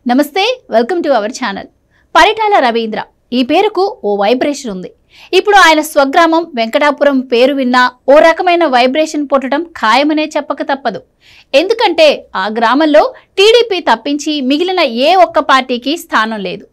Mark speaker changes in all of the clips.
Speaker 1: నమస్తే, welcome to our channel. Paritala Ravindra ఈ పేరుకు ఓ వైబ్రేషన్ ఉంది. ఇప్పుడు ఆయన స్వగ్రామం వెంకటాపురం పేరు విన్నా ఓ రకమైన వైబ్రేషన్ పుట్టడం ఖాయమనే చెప్పక తప్పదు. ఎందుకంటే ఆ గ్రామంలో టీడీపీ తప్పించి మిగిలిన ఏ ఒక్క పార్టీకి స్థానం లేదు.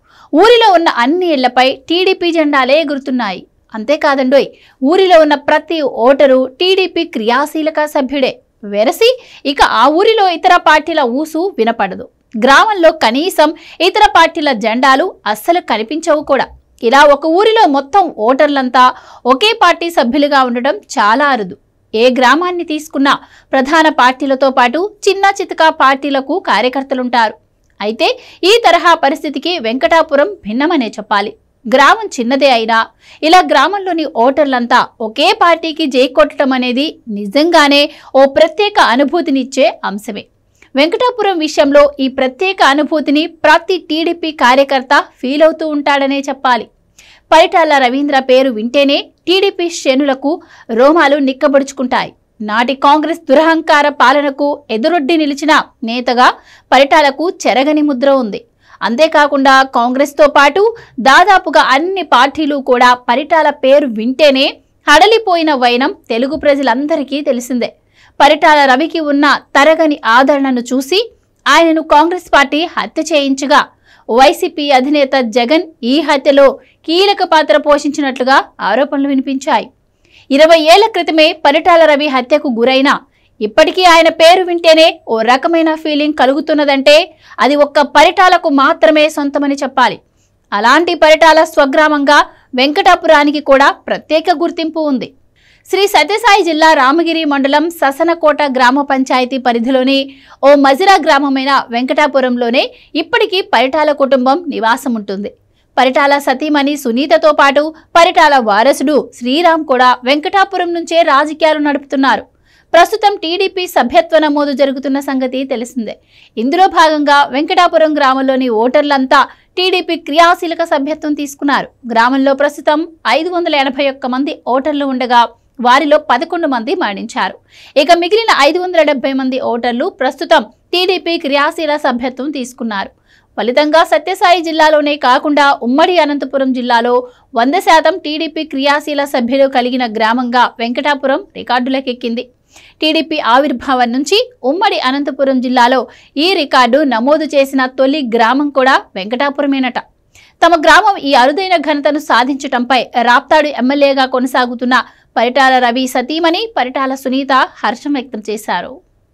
Speaker 1: ఊరిలో ఉన్న అన్ని ఇళ్లపై టీడీపీ జెండాలే ఎగురుతున్నాయి. అంతేకాదండోయ్, ఊరిలో ఉన్న ప్రతి ఓటరు టీడీపీ క్రియాశీలక సభ్యుడే. వెరసి ఇక ఆ ఊరిలో ఇతర పార్టీల ఊసు వినపడదు. గ్రామంలో కనీసం ఇతర పార్టీల జెండాలు అస్సలు కనిపించవు కూడా. ఇలా ఒక ఊరిలో మొత్తం ఓటర్లంతా ఒకే పార్టీ సభ్యులుగా ఉండడం చాలా అరుదు. ఏ గ్రామాన్ని తీసుకున్నా ప్రధాన పార్టీలతో పాటు చిన్న చితకా పార్టీలకు కార్యకర్తలుంటారు. అయితే ఈ తరహా పరిస్థితికి వెంకటాపురం భిన్నమనే చెప్పాలి. గ్రామం చిన్నదే అయినా ఇలా గ్రామంలోని ఓటర్లంతా ఒకే పార్టీకి జై కొట్టడం అనేది నిజంగానే ఓ ప్రత్యేక అనుభూతినిచ్చే అంశమే. వెంకటాపురం విషయంలో ఈ ప్రత్యేక అనుభూతిని ప్రతి టీడీపీ కార్యకర్త ఫీల్ అవుతూ ఉంటాడనే చెప్పాలి. పరిటాల రవీంద్ర పేరు వింటేనే టీడీపీ శ్రేణులకు రోమాలు నిక్కబడుచుకుంటాయి. నాటి కాంగ్రెస్ దురహంకార పాలనకు ఎదురొడ్డి నిలిచిన నేతగా పరిటాలకు చెరగని ముద్ర ఉంది. అంతేకాకుండా కాంగ్రెస్తో పాటు దాదాపుగా అన్ని పార్టీలు కూడా పరిటాల పేరు వింటేనే హడలిపోయిన వైనం తెలుగు ప్రజలందరికీ తెలిసిందే. పరిటాల రవికి ఉన్న తరగని ఆదరణను చూసి ఆయనను కాంగ్రెస్ పార్టీ హత్య చేయించగా వైసీపీ అధినేత జగన్ ఈ హత్యలో కీలక పాత్ర పోషించినట్లుగా ఆరోపణలు వినిపించాయి. 20 ఏళ్ల క్రితమే పరిటాల రవి హత్యకు గురైన ఇప్పటికీ ఆయన పేరు వింటేనే ఓ రకమైన ఫీలింగ్ కలుగుతున్నదంటే అది ఒక్క పరిటాలకు మాత్రమే సొంతమని చెప్పాలి. అలాంటి పరిటాల స్వగ్రామంగా వెంకటాపురానికి కూడా ప్రత్యేక గుర్తింపు ఉంది. శ్రీ సత్యసాయి జిల్లా రామగిరి మండలం ససనకోట గ్రామ పంచాయతీ పరిధిలోని ఓ మజిరా గ్రామమైన వెంకటాపురంలోనే ఇప్పటికీ పరిటాల కుటుంబం నివాసం ఉంటుంది. పరిటాల సతీమణి సునీతతో పాటు పరిటాల వారసుడు శ్రీరామ్ కూడా వెంకటాపురం నుంచే రాజకీయాలు నడుపుతున్నారు. ప్రస్తుతం టీడీపీ సభ్యత్వ నమోదు జరుగుతున్న సంగతి తెలిసిందే. ఇందులో భాగంగా వెంకటాపురం గ్రామంలోని ఓటర్లంతా టీడీపీ క్రియాశీలక సభ్యత్వం తీసుకున్నారు. గ్రామంలో ప్రస్తుతం 581 మంది ఓటర్లు ఉండగా వారిలో 11 మంది మరణించారు. ఇక మిగిలిన 570 మంది ఓటర్లు ప్రస్తుతం టీడీపీ క్రియాశీల సభ్యత్వం తీసుకున్నారు. ఫలితంగా సత్యసాయి జిల్లాలోనే కాకుండా ఉమ్మడి అనంతపురం జిల్లాలో 100% టీడీపీ క్రియాశీల సభ్యులు కలిగిన గ్రామంగా వెంకటాపురం రికార్డులకెక్కింది. టీడీపీ ఆవిర్భావం నుంచి ఉమ్మడి అనంతపురం జిల్లాలో ఈ రికార్డు నమోదు చేసిన తొలి గ్రామం కూడా వెంకటాపురమేనట. తమ గ్రామం ఈ అరుదైన ఘనతను సాధించటంపై రాప్తాడు ఎమ్మెల్యేగా కొనసాగుతున్న పరిటాల రవి సతీమణి పరిటాల సునీత హర్షం వ్యక్తం చేశారు.